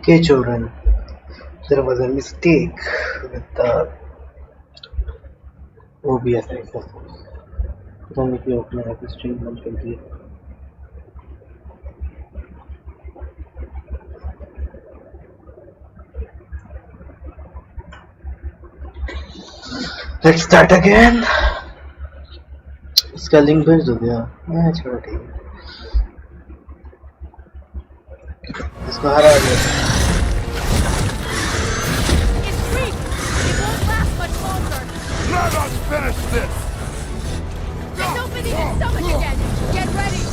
Okay, children, there was a mistake with the OBS access. पता नहीं क्यों अपने आप स्ट्रीम बंद कर दिया. Let's start again. इसका लिंक भेज दो क्या? छोड़ो ठीक है. इसको हरा दिया. It's weak. It won't last much longer. Let us finish this! It's opening its stomach again. Get ready.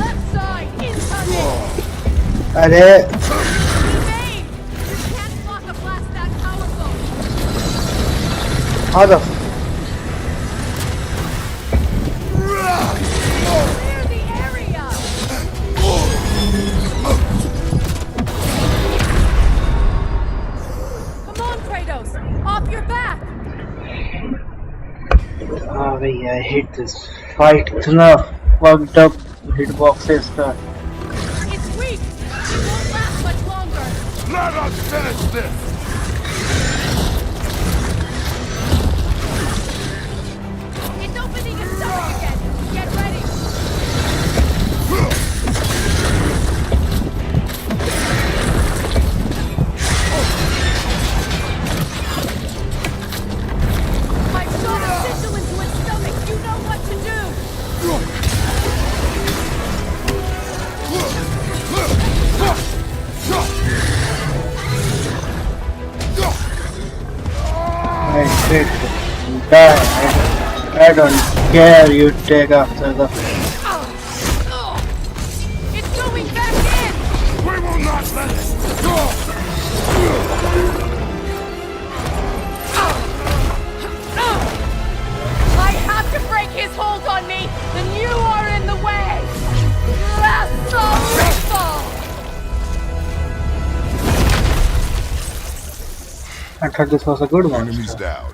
Left side, incoming. अरे Evade. You can't block a blast that powerful. how the Clear the area. Come on, Kratos. Off your back. भैया I hate this fight. इतना fucked up hitboxes था. It's weak. It won't last much longer. Let us finish this! It's opening its stomach again. Get ready. I shot a sigil into its stomach. You know what to do. I hate die. I don't care. You take after the. It's going back in. We will not let it go! I have to break his hold on me, and you are in the way. Wrestle! I thought this was a good one. Enemies down.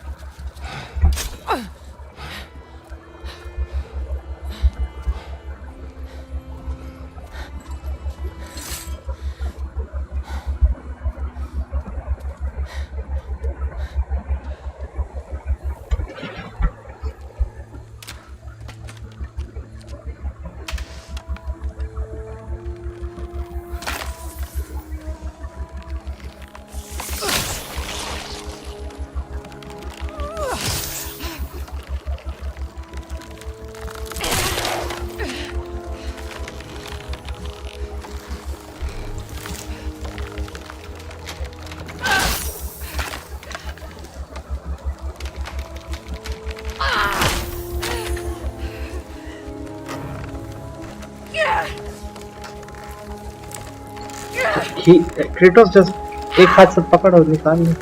Kratos just एक हाथ से पकड़ और निकाल ले.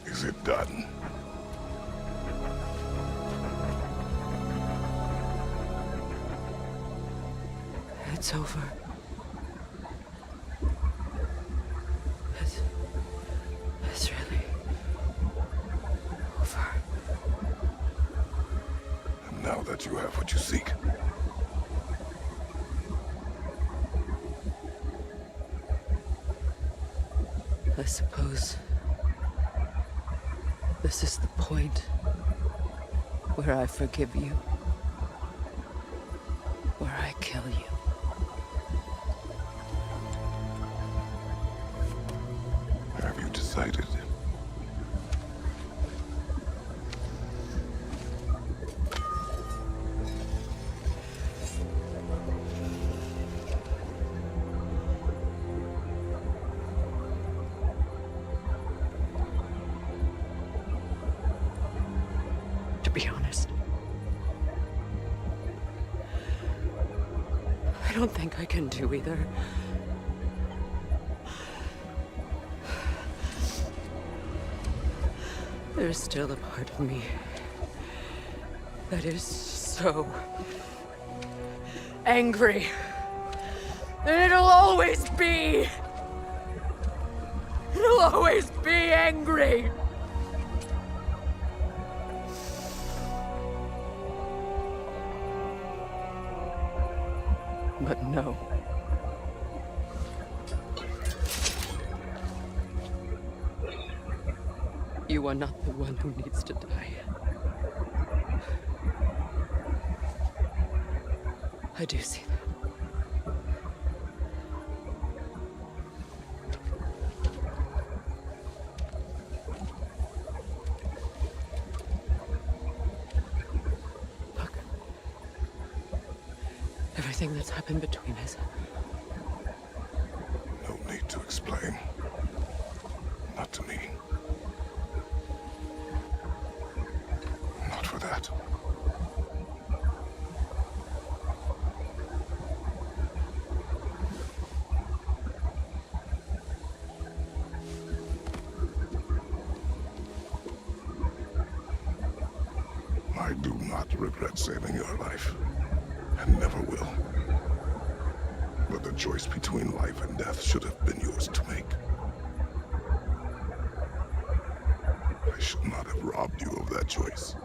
Is it done? It's over. It's really over. And now that you have what you seek, I suppose this is the point where I forgive you, where I kill you. have you decided? to be honest. I don't think I can do either. There's still a part of me that is so angry. And it'll always be. It'll always be angry. But no. You are not the one who needs to die. I do see that. Look. Everything that's happened between us. No need to explain. Not to me. Not for that. I do not regret saving your life, and never will. But the choice between life and death should have been yours to make. I should not have robbed you of that choice.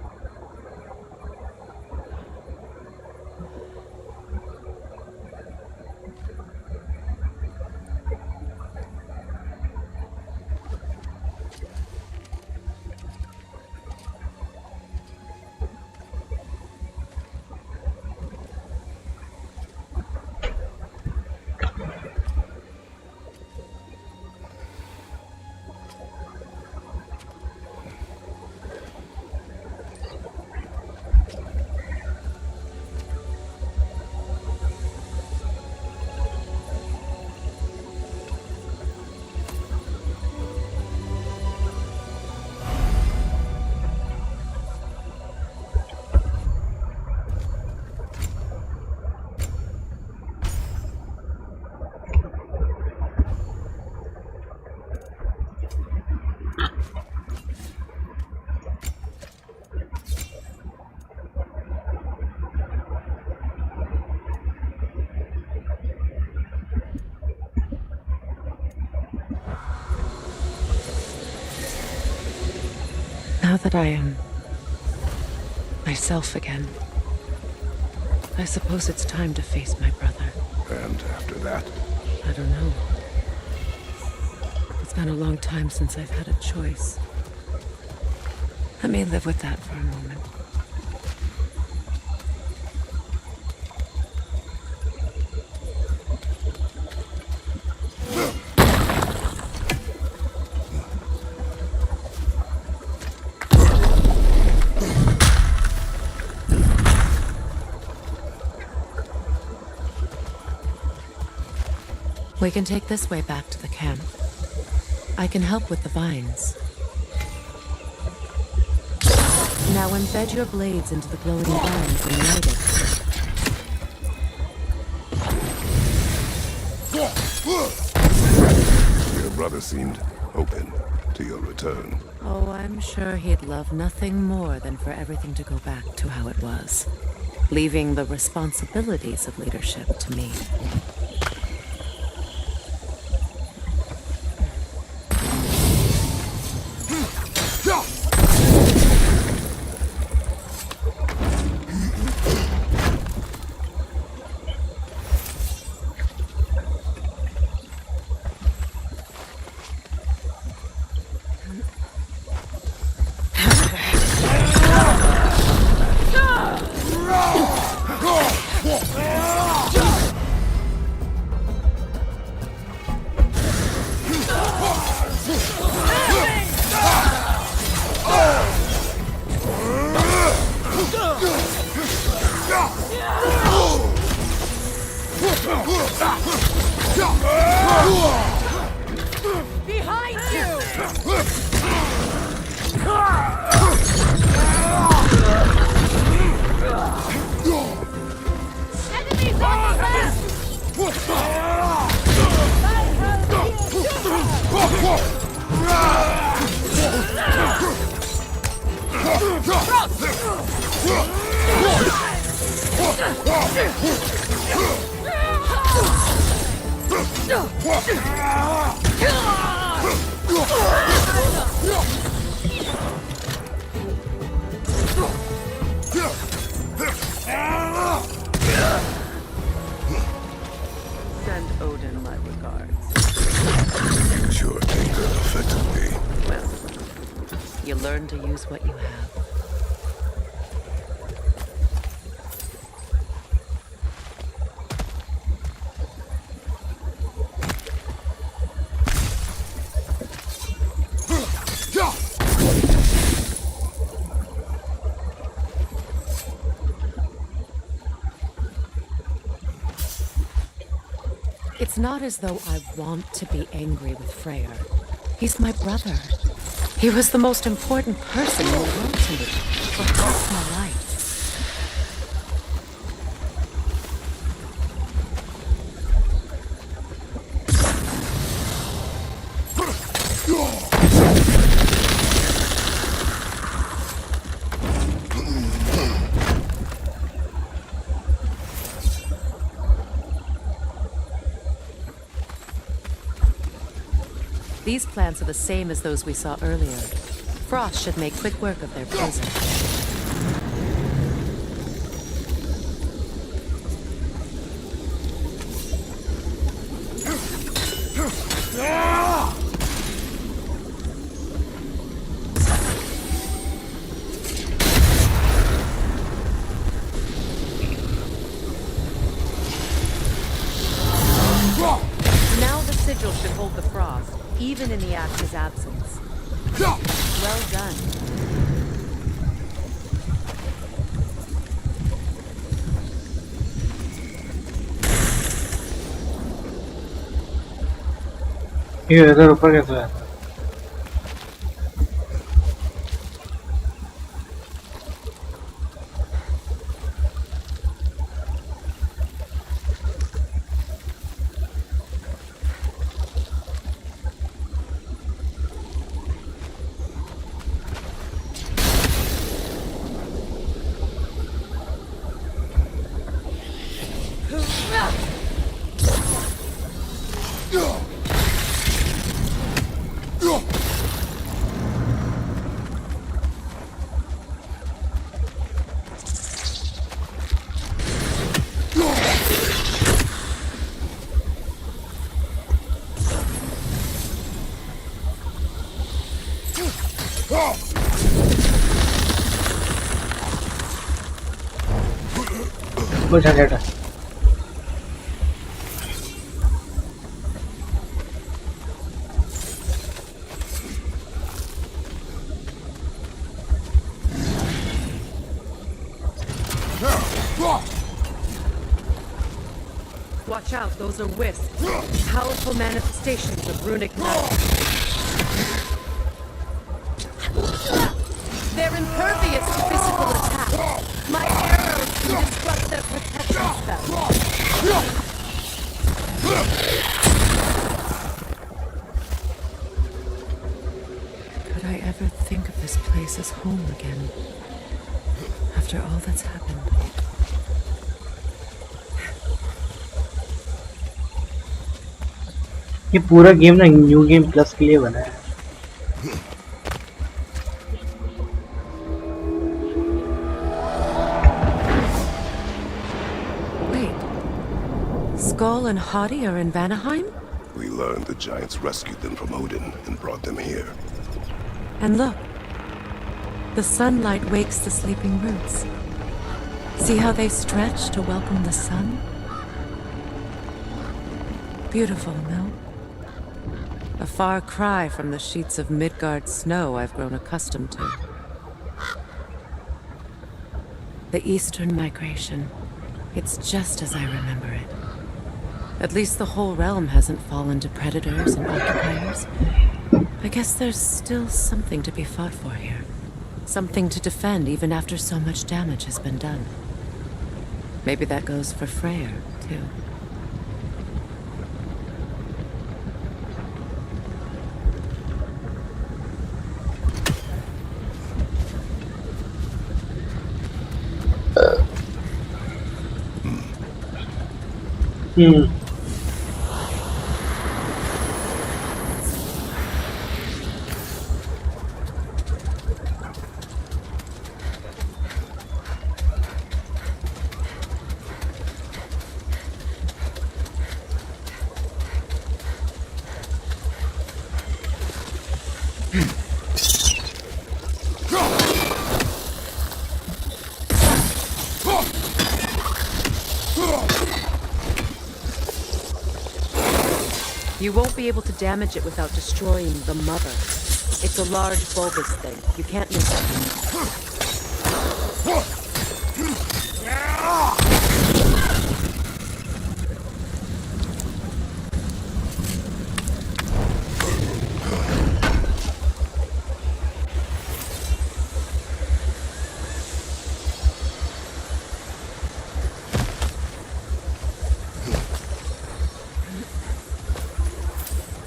Now that I am myself again, I suppose it's time to face my brother. And after that, I don't know. It's been a long time since I've had a choice. Let me live with that for a moment. We can take this way back to the camp. I can help with the vines. Now embed your blades into the glowing vines and light it. your brother seemed open to your return. Oh, I'm sure he'd love nothing more than for everything to go back to how it was, leaving the responsibilities of leadership to me. Behind you! Send Odin my regards. Use your anger effectively. Well, you learn to use what you have. It's not as though I want to be angry with Freyr. He's my brother. He was the most important person in the world to me for half my life. These plants are the same as those we saw earlier. Frost should make quick work of their poison. Now the sigil should hold the frost, even in the axe's absence. Well done. ये इधर ऊपर कैसे है? कुछ है Watch out, those are wisps. Powerful manifestations of runic magic. They're impervious to physical attack. My arrows can disrupt their protection spell. Could I ever think of this place as home again? After all that's happened. ये पूरा game ना new game plus के लिए बना है. Wait, Skull and Hati are in Vanaheim? We learned the giants rescued them from Odin and brought them here. And look, the sunlight wakes the sleeping roots. See how they stretch to welcome the sun? Beautiful, no? A far cry from the sheets of Midgard snow I've grown accustomed to. The Eastern migration. It's just as I remember it. At least the whole realm hasn't fallen to predators and occupiers. I guess there's still something to be fought for here. Something to defend even after so much damage has been done. Maybe that goes for Freyr, too. Hmm. You won't be able to damage it without destroying the mother. It's a large bulbous thing. You can't miss it.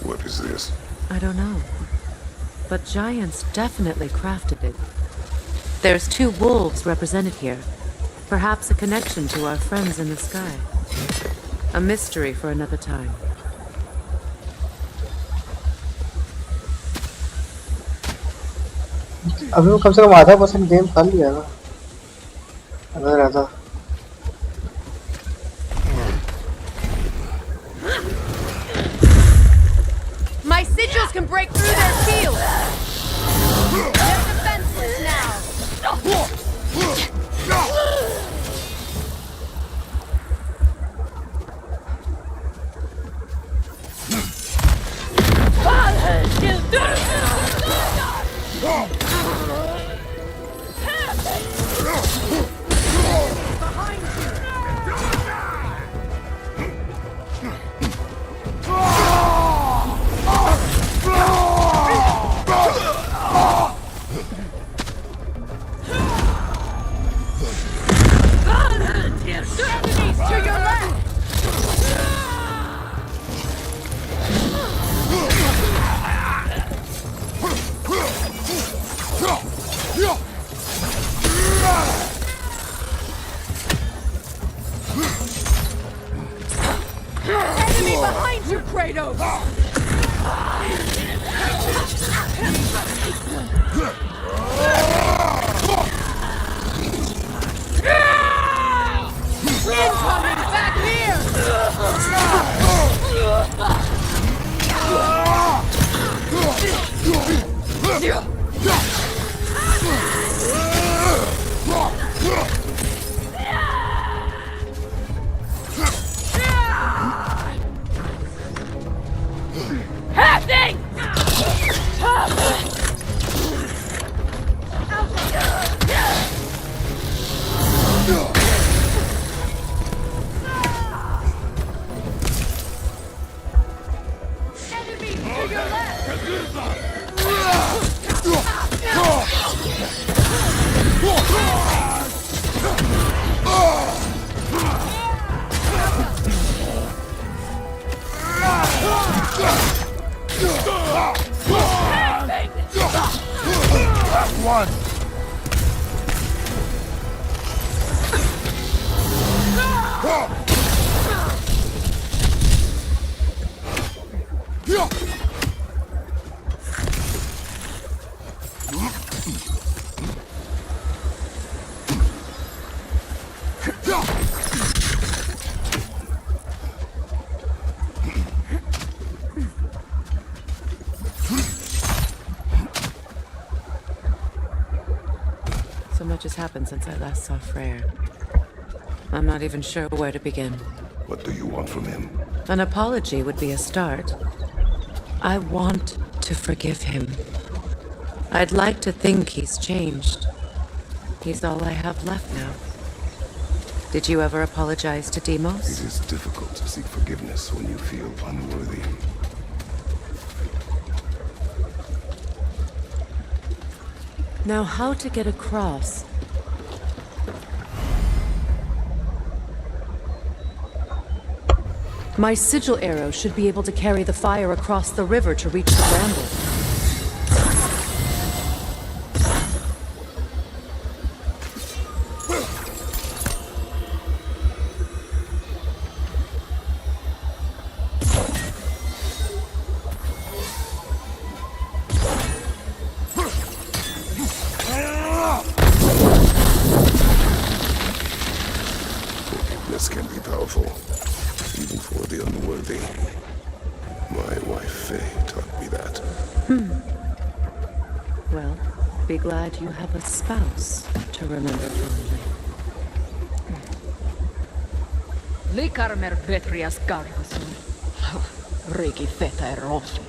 What is this? I don't know. But giants definitely crafted it. There's 2 wolves represented here. Perhaps a connection to our friends in the sky. A mystery for another time. अभी वो कम से कम आधा % game कर लिया ना अगर आधा My sigils can break through their shields! They're defenseless now! Enemies to your left! Enemy behind you, Kratos! Incoming back here! Happening! Enemy to your left! One! So much has happened since I last saw Freyr. I'm not even sure where to begin. What do you want from him? An apology would be a start. I want to forgive him. I'd like to think he's changed. He's all I have left now. Did you ever apologize to Demos? It is difficult to seek forgiveness when you feel unworthy. Now, how to get across? My sigil arrow should be able to carry the fire across the river to reach the bramble. powerful, even for the unworthy. My wife Faye taught me that. Well, be glad you have a spouse to remember fondly. Likarmer Petrias Garvason. Regi Feta Rofit.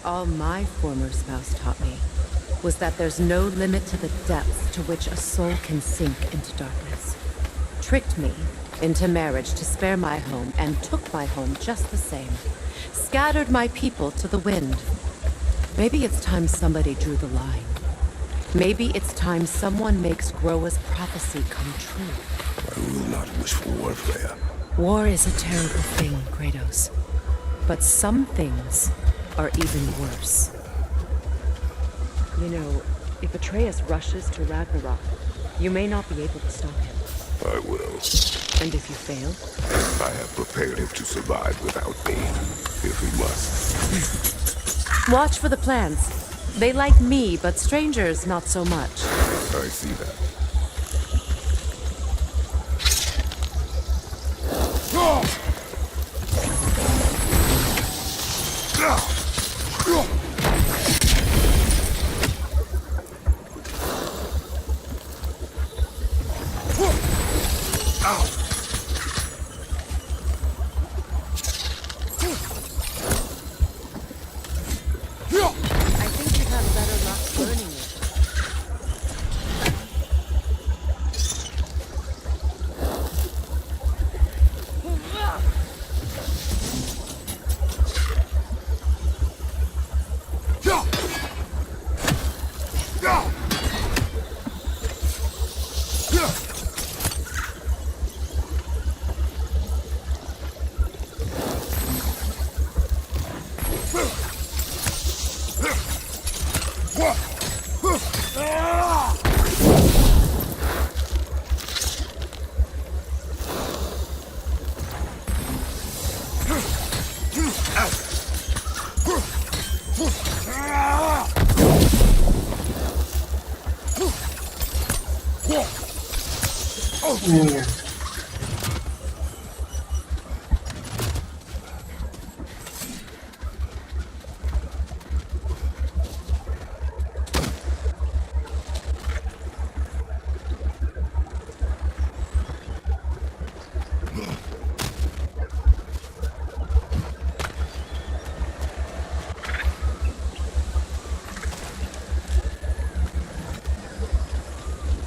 All my former spouse taught me was that there's no limit to the depth to which a soul can sink into darkness. Tricked me into marriage to spare my home and took my home just the same. Scattered my people to the wind. Maybe it's time somebody drew the line. Maybe it's time someone makes Groa's prophecy come true. I will not wish for war, Freya. War is a terrible thing, Kratos. But some things are even worse. You know, if Atreus rushes to Ragnarock, you may not be able to stop him. I will. And if you fail? I have prepared him to survive without me, if he must. Watch for the plants. They like me, but strangers not so much. I see that. I think you'd have better luck burning it.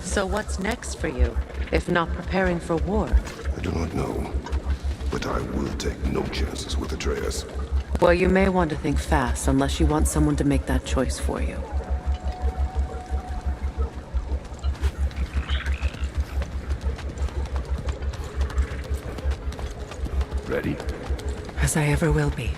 So what's next for you, if not preparing for war? The do not know, but I will take no chances with Atreus. Well, you may want to think fast unless you want someone to make that choice for you. Ready? As I ever will be.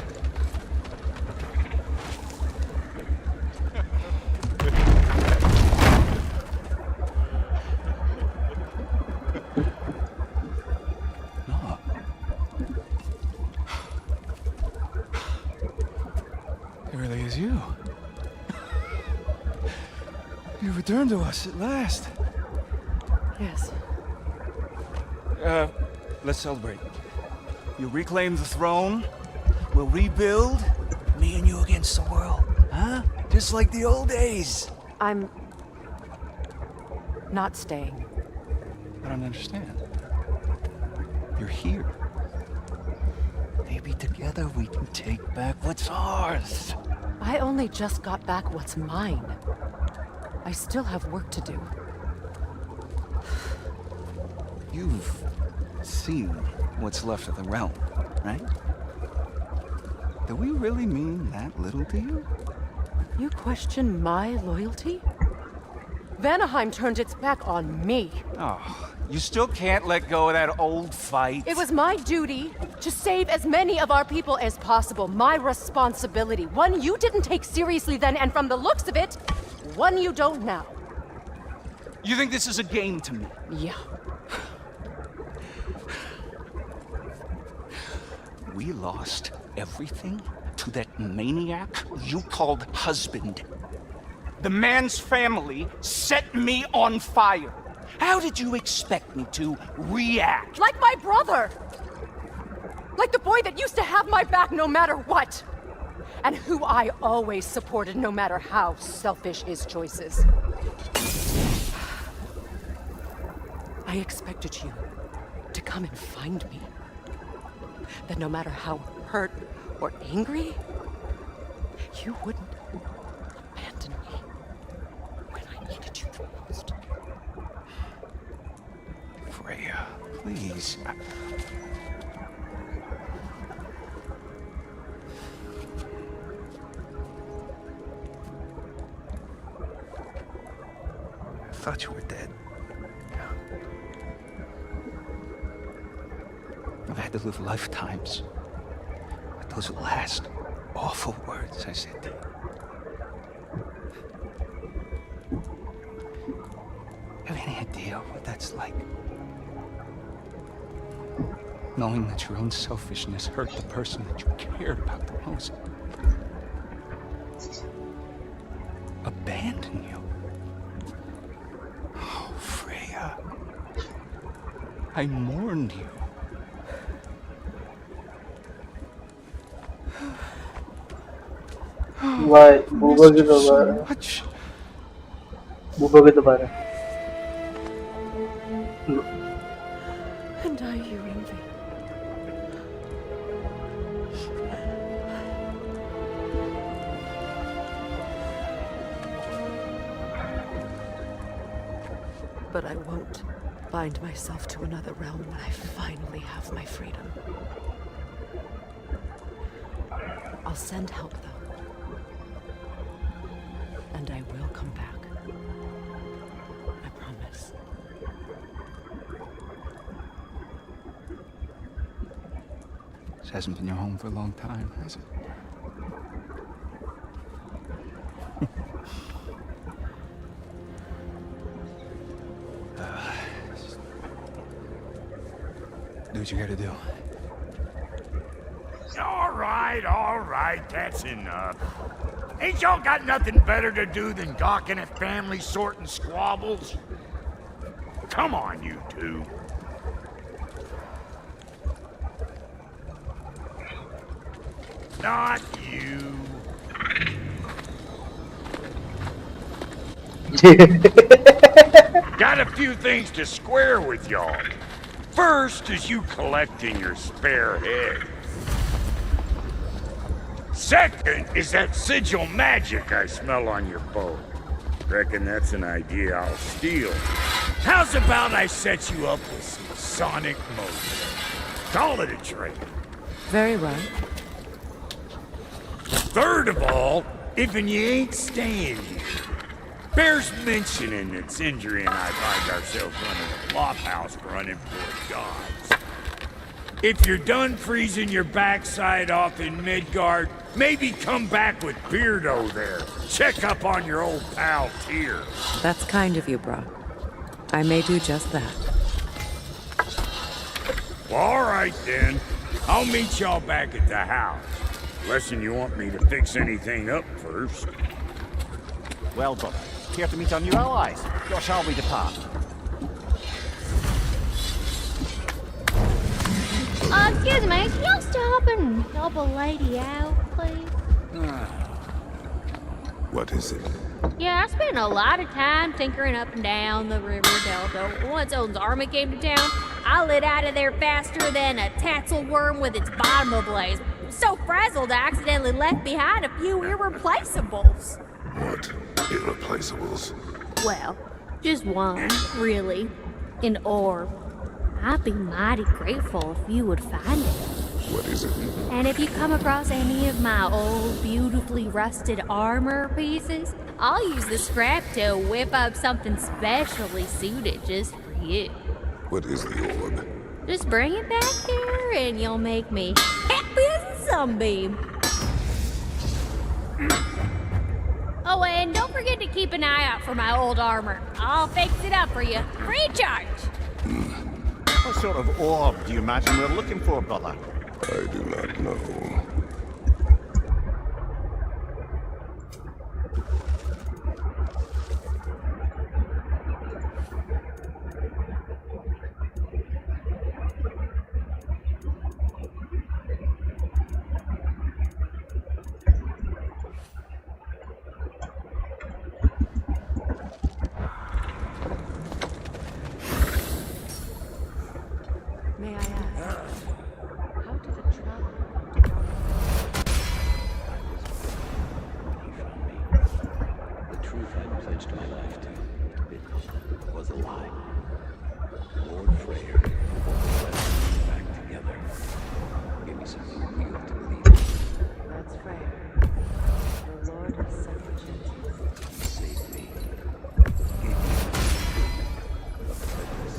No. It really is you. You returned to us at last. Yes. Let's celebrate. You reclaim the throne. We'll rebuild. Me and you against the world. Huh? Just like the old days. I'm... not staying. I don't understand. You're here. Maybe together we can take back what's ours. I only just got back what's mine. I still have work to do. You've seen what's left of the realm, right? Do we really mean that little to you? You question my loyalty? Vanaheim turned its back on me. Oh, you still can't let go of that old fight? It was my duty to save as many of our people as possible. My responsibility. One you didn't take seriously then, and from the looks of it, one you don't now. You think this is a game to me? Yeah. We lost everything to that maniac you called husband. The man's family set me on fire. How did you expect me to react? Like my brother! Like the boy that used to have my back no matter what! And who I always supported no matter how selfish his choices. I expected you to come and find me. That no matter how hurt or angry, you wouldn't abandon me when I needed you the most. Freya, please. I thought you were dead. I've had to live lifetimes with those last awful words I said to you. Have any idea what that's like? Knowing that your own selfishness hurt the person that you cared about the most. Abandon you. Oh, Freya. I mourned you. Why? Booba के दोबारा Much. Booba के दोबारा And I you envy. But I won't bind myself to another realm when I finally have my freedom. I'll send help, though. And I will come back. I promise. This hasn't been your home for a long time, has it? Do what you gotta do. All right, that's enough. Ain't y'all got nothing better to do than gawking at family sorting squabbles? Come on, you two. Not you. Got a few things to square with y'all. First is you collecting your spare head. Second is that sigil magic I smell on your boat. Reckon that's an idea I'll steal. How's about I set you up with some sonic motion? Call it a trade. Very well. Third of all, if you ain't staying here, bears mentioning that Sindri and I find ourselves running a flophouse running for gods. If you're done freezing your backside off in Midgard, maybe come back with Beardo there. Check up on your old pal Tyr. That's kind of you, Brock. I may do just that. Well, all right then. I'll meet y'all back at the house. Unless you want me to fix anything up first. Well, brother, here to meet our new allies. Or shall we depart? Excuse me, can y'all stop and help a lady out, please? What is it? Yeah, I spent a lot of time tinkering up and down the river delta. Once Odin's army came to town, I lit out of there faster than a tassel worm with its bottom ablaze. So frazzled, I accidentally left behind a few irreplaceables. What? Irreplaceables? Well, just one, really. An orb. I'd be mighty grateful if you would find it. What is it? And if you come across any of my old, beautifully rusted armor pieces, I'll use the scrap to whip up something specially suited just for you. What is the orb? Just bring it back here and you'll make me happy as a sunbeam. Oh, and don't forget to keep an eye out for my old armor. I'll fix it up for you. Free charge. What sort of orb do you imagine we're looking for, brother? I do not know. May I ask, how did it travel? The truth I'd pledged my life to, it was a lie. Lord Freyr won't let us back together. Give me something real to believe in. That's fair. The Lord has second chances. He saved me. Gave me a purpose.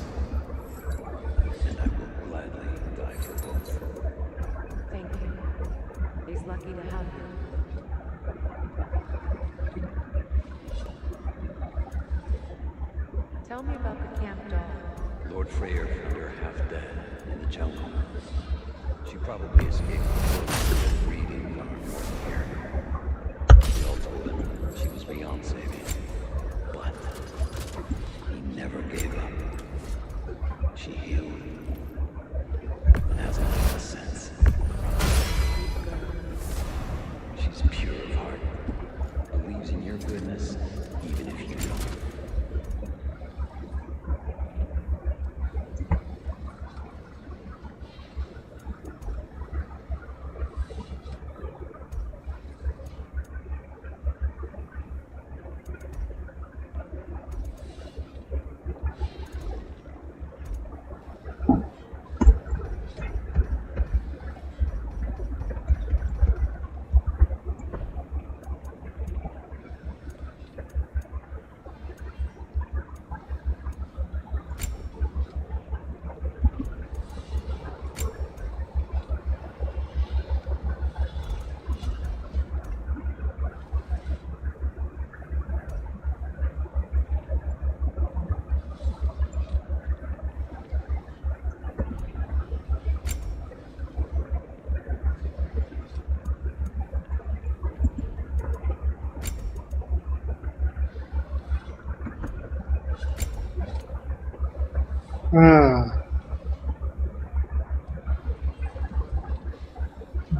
And I will gladly die for both. Thank you. He's lucky to have you. Tell me about the camp dog. Lord Freyr found her half dead in the jungle. She probably escaped the breeding farm north of here. We all told him she was beyond saving. But he never gave up. She healed. And has enough sense. She's pure of heart. Believes in your goodness, even if you don't.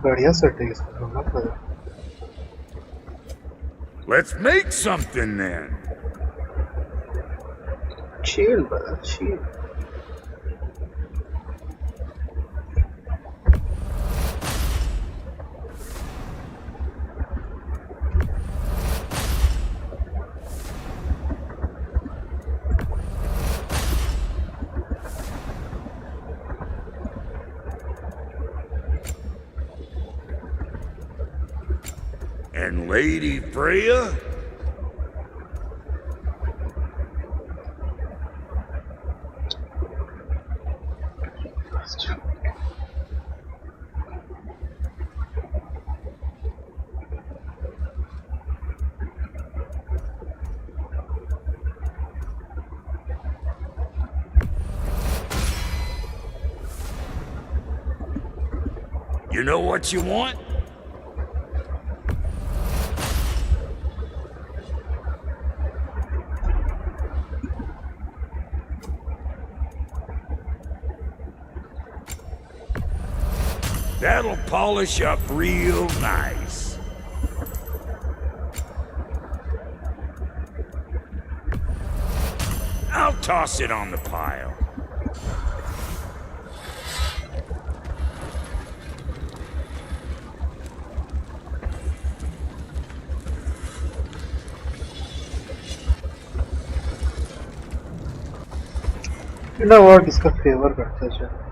बढ़िया set है इसका मतलब Let's make something then. chill brother chill And Lady Freya? You know what you want? That'll polish up real nice. I'll toss it on the pile. You know what? इसका favour करते हैं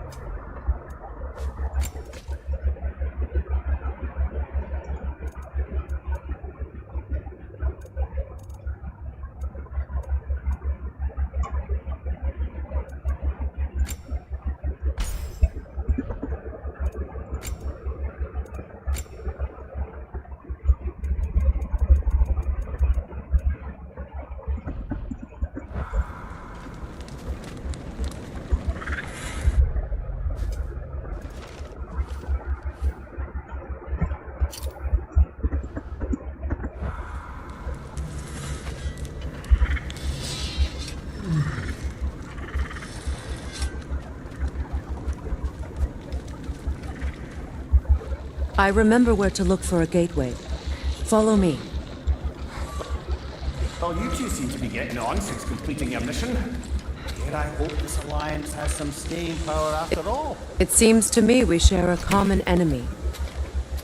I remember where to look for a gateway. Follow me. Well, you two seem to be getting on since completing your mission. Dare I hope this alliance has some staying power after all? It seems to me we share a common enemy.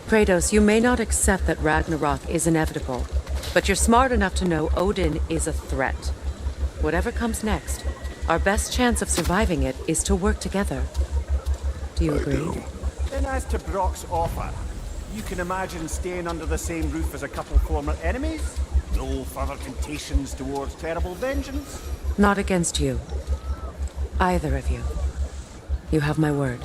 Kratos, you may not accept that Ragnarock is inevitable, but you're smart enough to know Odin is a threat. Whatever comes next, our best chance of surviving it is to work together. Do you agree? I do. Then as to Brock's offer, you can imagine staying under the same roof as a couple former enemies? No further temptations towards terrible vengeance? Not against you. Either of you. You have my word.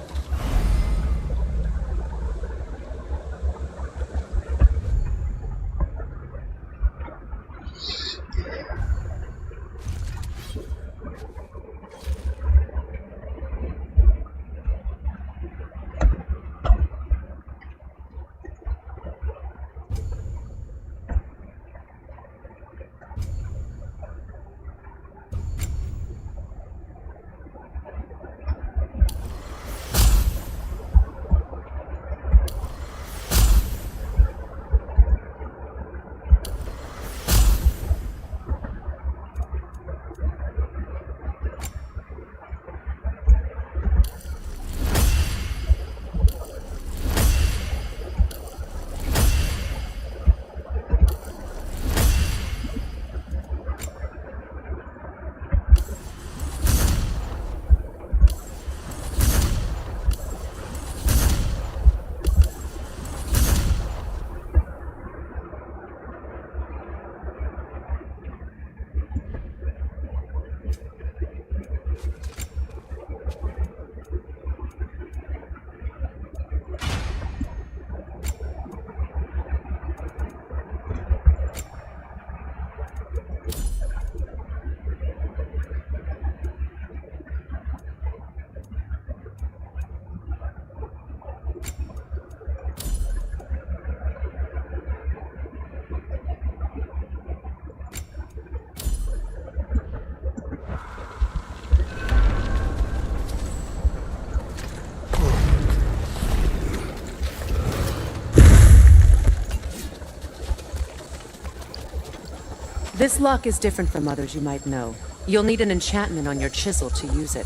This lock is different from others you might know. You'll need an enchantment on your chisel to use it.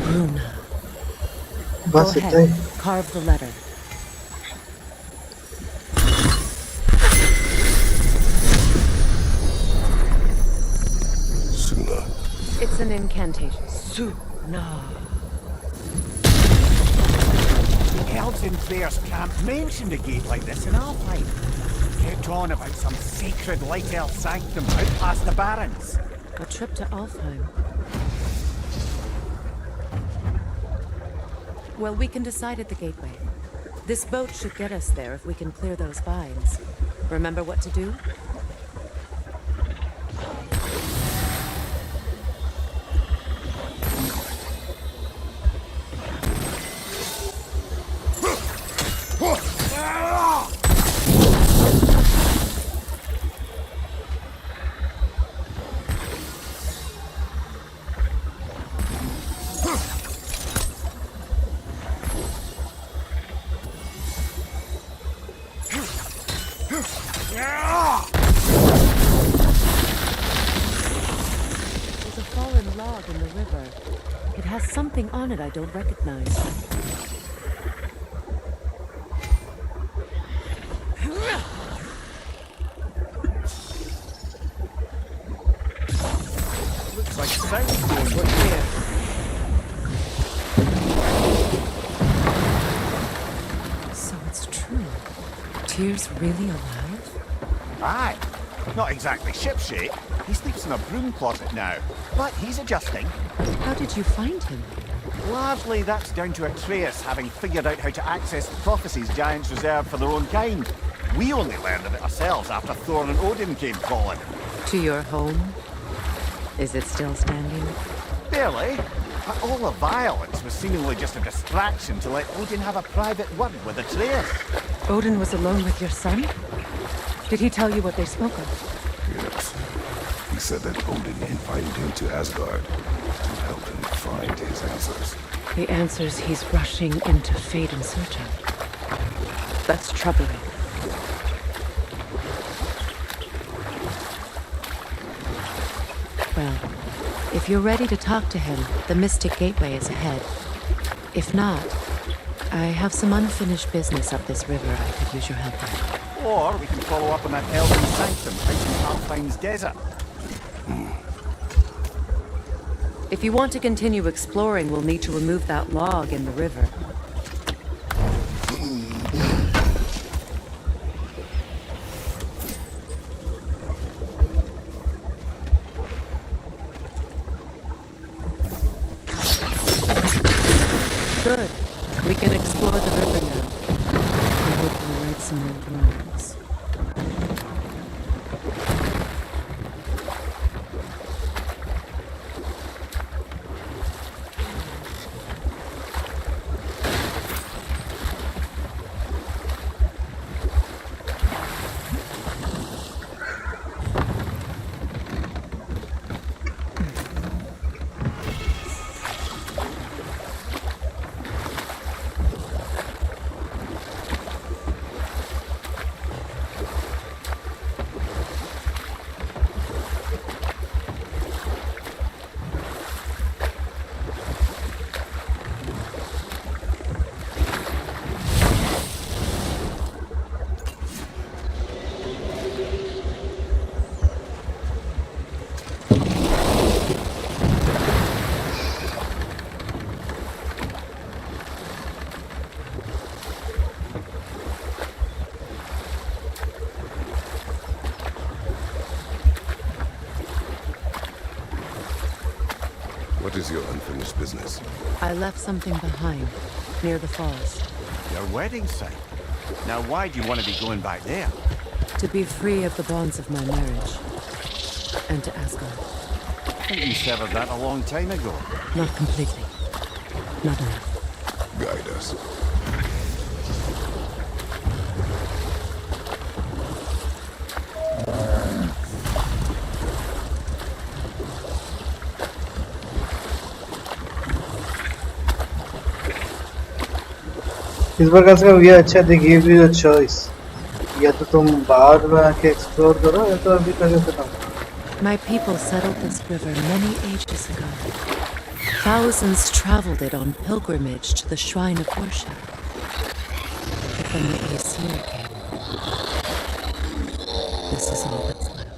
Rune. Go ahead. Carve the letter. Suna. It's an incantation. Suna. The elves in Claire's camp mentioned a gate like this in Alpine. Kept on about some sacred light elf sanctum out past the Barrens. A trip to Alfheim. Well, we can decide at the gateway. This boat should get us there if we can clear those vines. Remember what to do? There's a fallen log in the river. It has something on it I don't recognize. Looks like sound going here. So it's true. Tyr's really alive? Aye. Not exactly shipshape. He sleeps in a broom closet now. But he's adjusting. How did you find him? Largely that's down to Atreus having figured out how to access the prophecies giants reserve for their own kind. We only learned of it ourselves after Thor and Odin came calling. To your home? Is it still standing? Barely. But all the violence was seemingly just a distraction to let Odin have a private word with Atreus. Odin was alone with your son? Did he tell you what they spoke of? Yes. He said that Odin invited him to Asgard to help him find his answers. The answers he's rushing into fate in search of. That's troubling. Well, if you're ready to talk to him, the Mystic Gateway is ahead. If not, I have some unfinished business up this river I could use your help with. Or we can follow up on that elven sanctum out in Alpine's desert. If you want to continue exploring, we'll need to remove that log in the river. Good. We can explore the river now. I hope we'll write some more drawings. What is your unfinished business? I left something behind, near the falls. Your wedding site. Now why do you want to be going back there? To be free of the bonds of my marriage. And to Asgard. I think you severed that a long time ago. Not completely. Not enough. Guide us. इस प्रकार से ये अच्छा they give you a choice या तो तुम बाहर में आके एक्सप्लोर करो या तो अभी तक खत्म. My people settled this river many ages ago. Thousands traveled it on pilgrimage to the shrine of worship. But then the Aesir came. This is all that's left.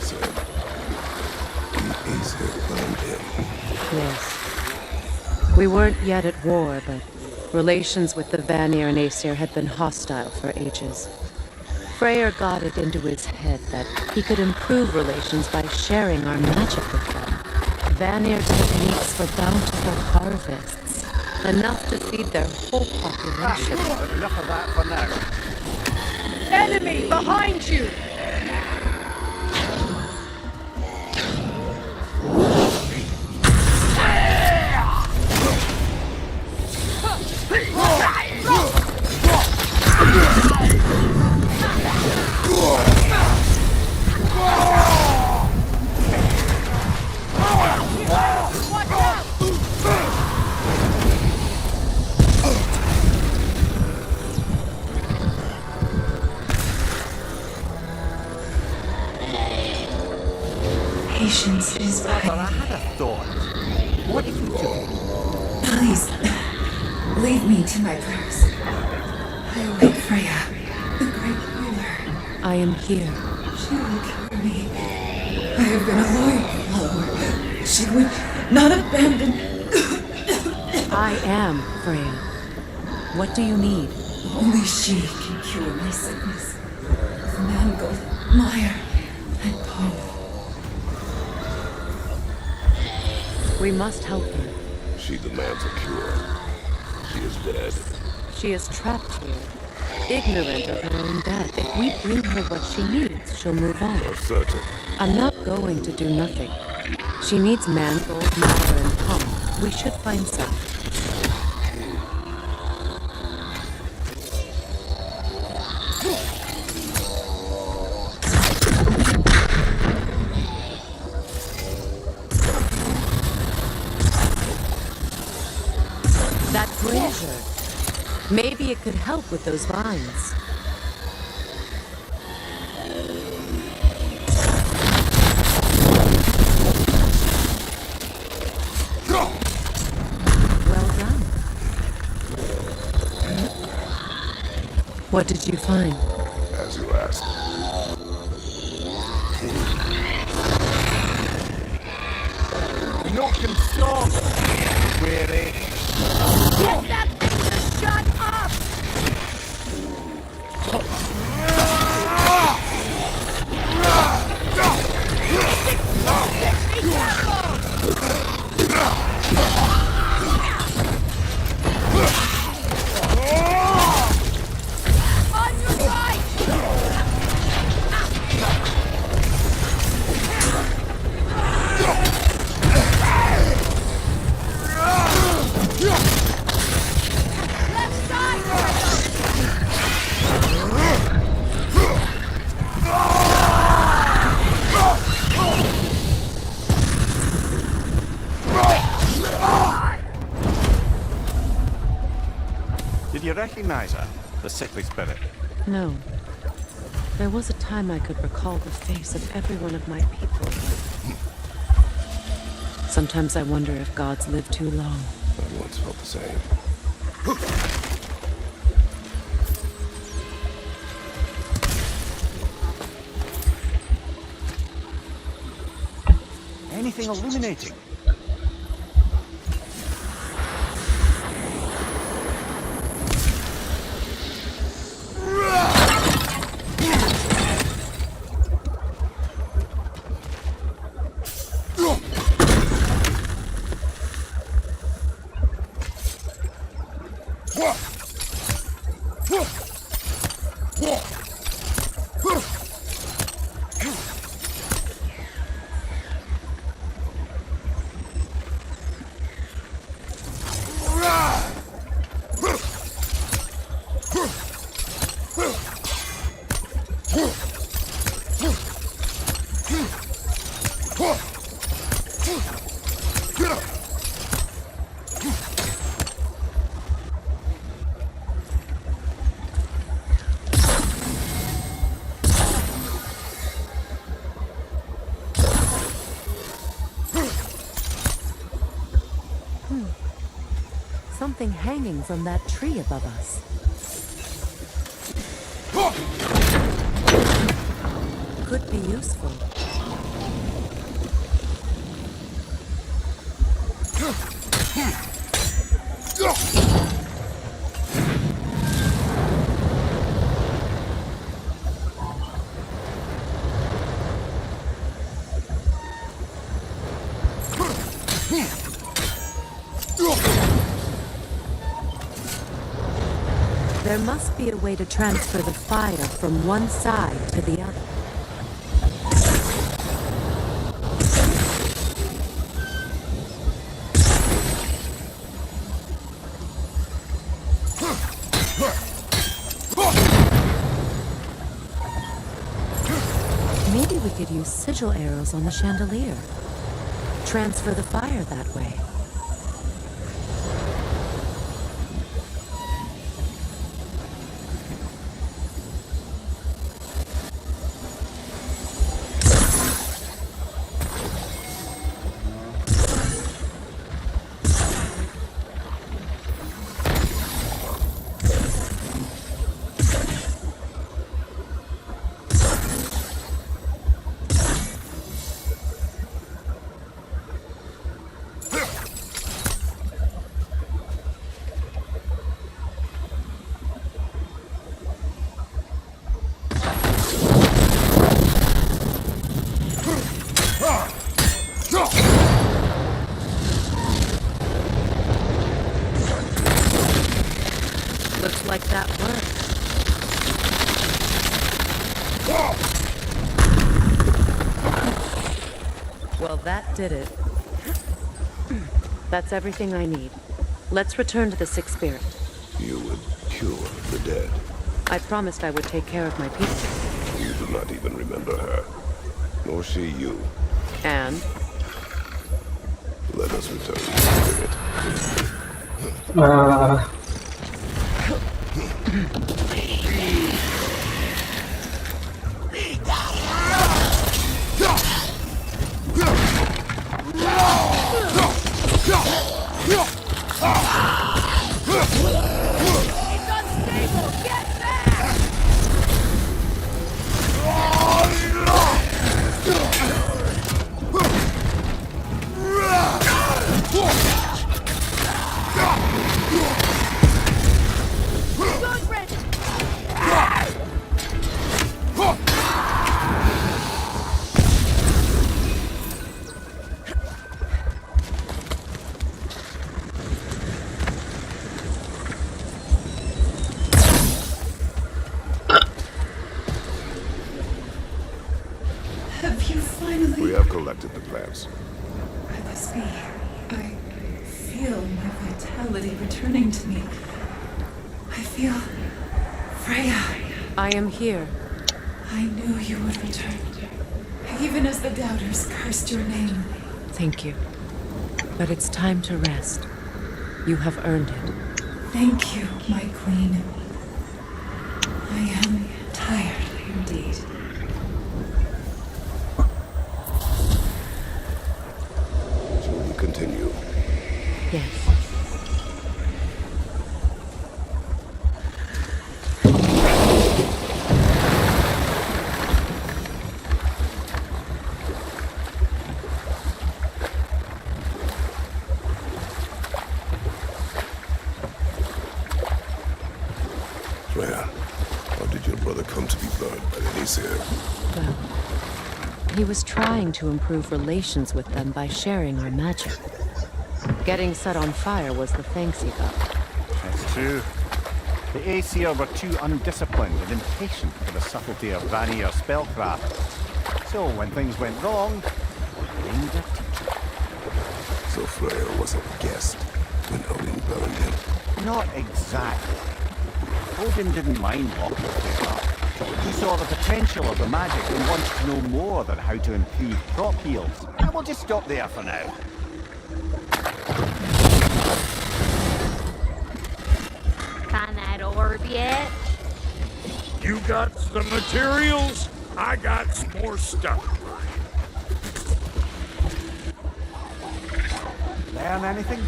said. He is here, Yes. We weren't yet at war, but relations with the Vanir and Aesir had been hostile for ages. Freyr got it into his head that he could improve relations by sharing our magic with them. Vanir techniques for bountiful harvests, enough to feed their whole population. Enough of that for now. Enemy behind you! Patience is I pain. had a thought. What if you do? Please, leave me to my prayers. I await Freya, the great healer. I am here. She will cure me. I have been a loyal follower. She would not abandon. I am Freya. What do you need? Only she can cure my sickness. Mangold, mire, and Poe. We must help her. She demands a cure. She is dead. She is trapped here, ignorant of her own death. If we bring her what she needs, she'll move on. For certain. I'm not going to do nothing. She needs mangold, mire, and pump. We should find some. That brazier. Maybe it could help with those vines. Well done. What did you find? As you asked. No can stop. Weary. Get that thing to shut up! Be careful! On your right! Left side! Did you recognize her? The sickly spirit. No. There was a time I could recall the face of every one of my people. Sometimes I wonder if gods live too long. I once felt the same. Anything illuminating? Something hanging from that tree above us. Could be useful. There must be a way to transfer the fire from one side to the other. Maybe we could use sigil arrows on the chandelier. Transfer the fire that way. Looks like that worked. Well, that did it. That's everything I need. Let's return to the Sixth Spirit. You would cure the dead. I promised I would take care of my people. You do not even remember her, nor she you. And? Let us return to the spirit. It's unstable! Get back! Good riddance! Have you finally... We have collected the plants. Could this be? I feel my vitality returning to me. I feel... Freya. I am here. I knew you would return. Even as the doubters cursed your name. Thank you. But it's time to rest. You have earned it. Thank you, my queen. I am tired indeed. Shall we continue? Yes. Freya, how did your brother come to be burned by the Aesir? Well, he was trying to improve relations with them by sharing our magic. Getting set on fire was the thanks he got. That's true. The Aesir were too undisciplined and impatient for the subtlety of Vanir spellcraft. So when things went wrong, they blamed their teacher. So Freya was a guest when Odin burned him. Not exactly. Odin didn't mind locking things up. He saw the potential of the magic and wants to know more than how to improve crop yields. And we'll just stop there for now. Find that orb yet? You got some materials, I got some more stuff. Learn anything?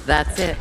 That's it.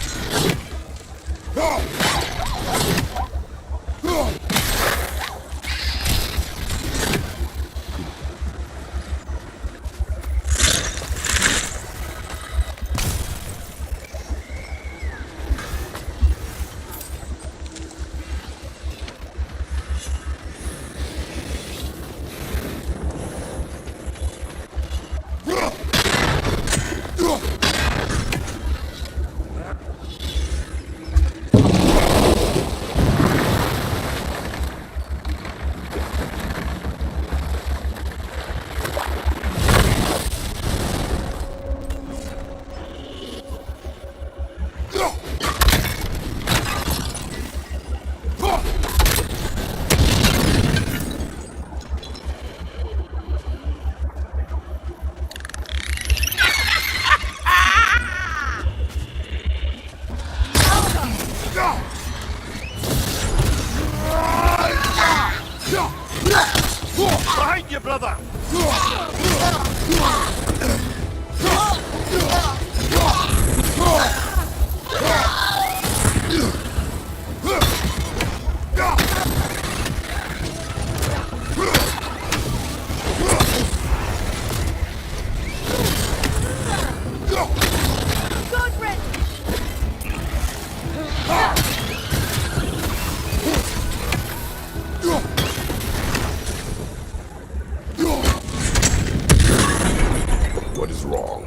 what is wrong.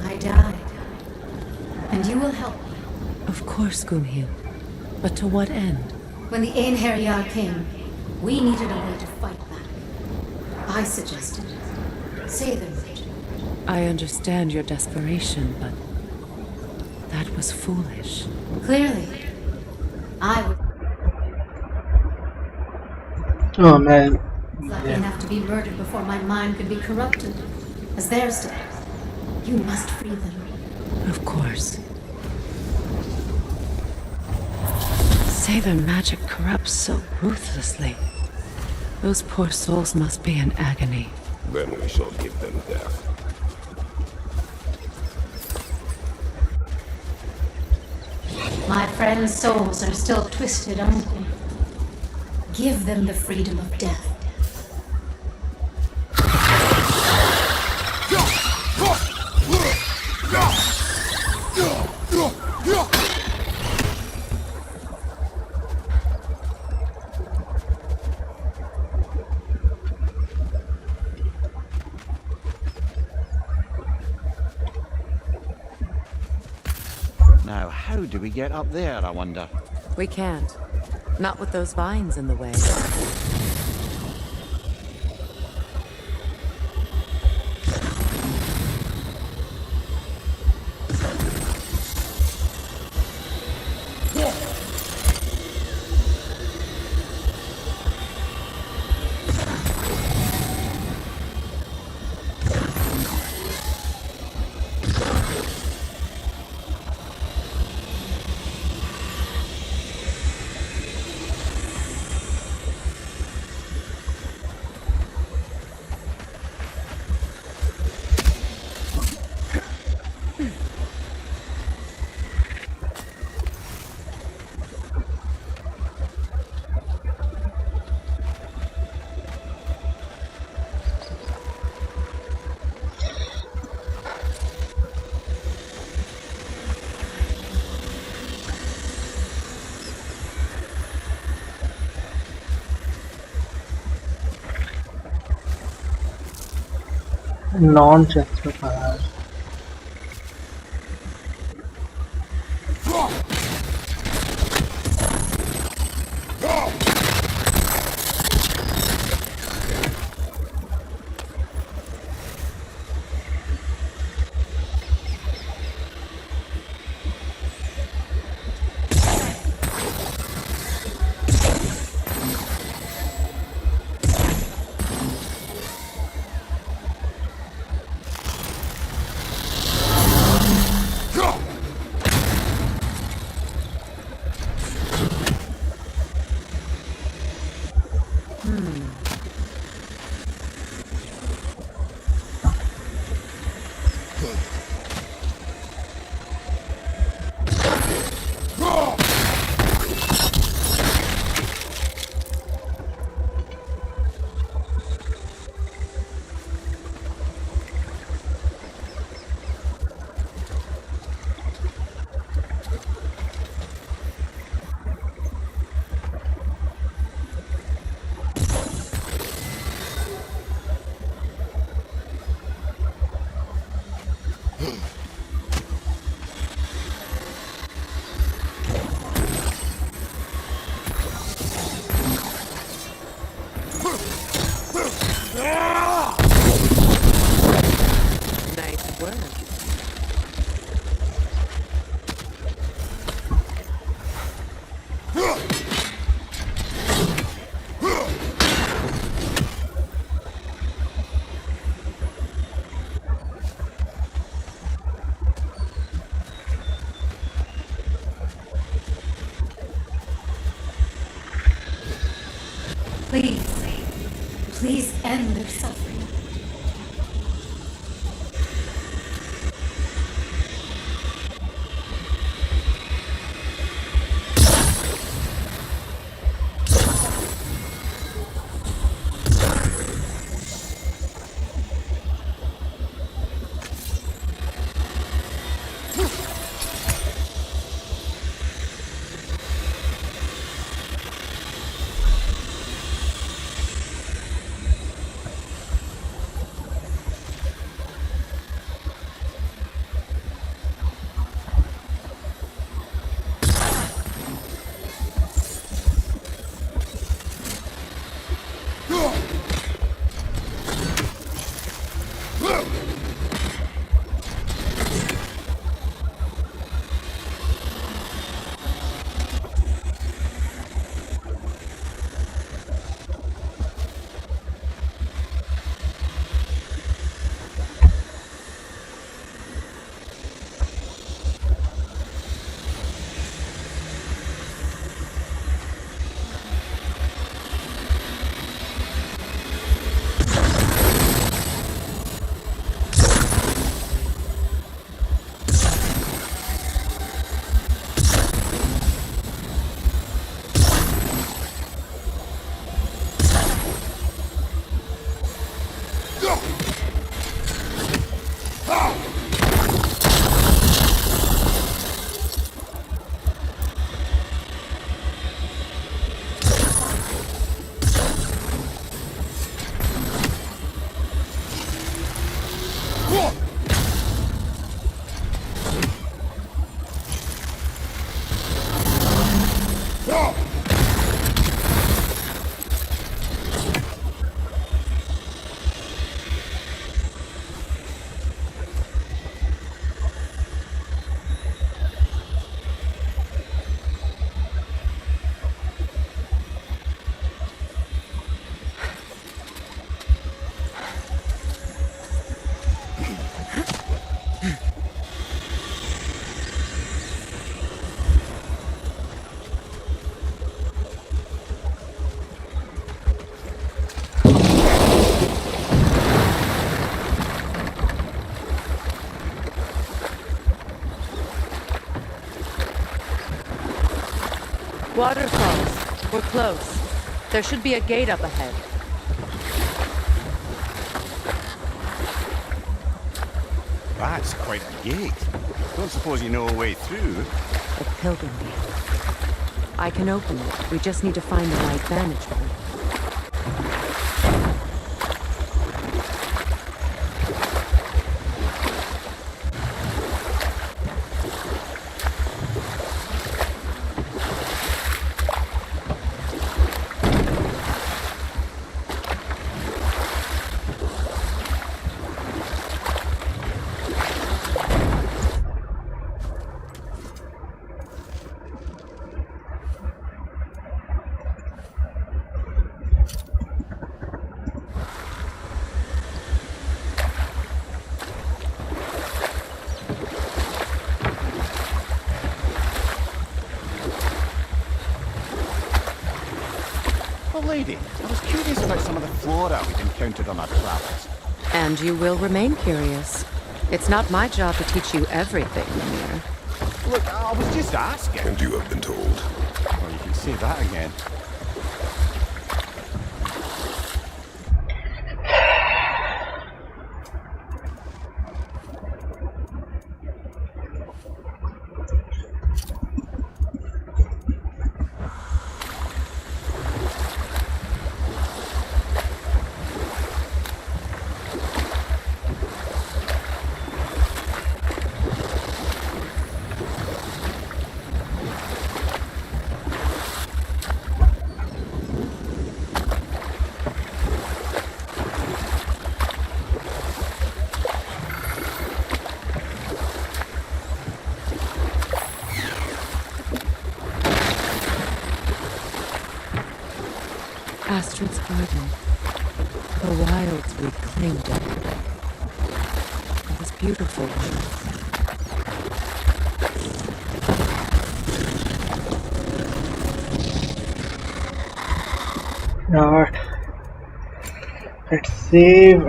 I died. And you will help me. Of course, Gunhild. But to what end? When the Einherjar came, we needed a way to fight back. I suggested say the word. I understand your desperation, but that was foolish. Clearly, I was Oh man. lucky Yeah. enough to be murdered before my mind could be corrupted, as theirs did. You must free them. Of course. Say their magic corrupts so ruthlessly. Those poor souls must be in agony. Then we shall give them death. My friends' souls are still twisted, aren't they? Give them the freedom of death. Now, how do we get up there, I wonder? We can't. Not with those vines in the way. Non-chester fire. Nice work. Please, please end their suffering. Waterfalls. We're close. There should be a gate up ahead. That's quite a gate. Don't suppose you know a way through? The Pilgrim Gate. I can open it. We just need to find the right vantage point. Lady, I was curious about some of the flora we'd encountered on our travels. And you will remain curious. It's not my job to teach you everything, Lemire. Look, I was just asking. And you have been told. Well, you can say that again. Astrid's garden. The wilds we claimed it. It was beautiful once. Alright. Let's save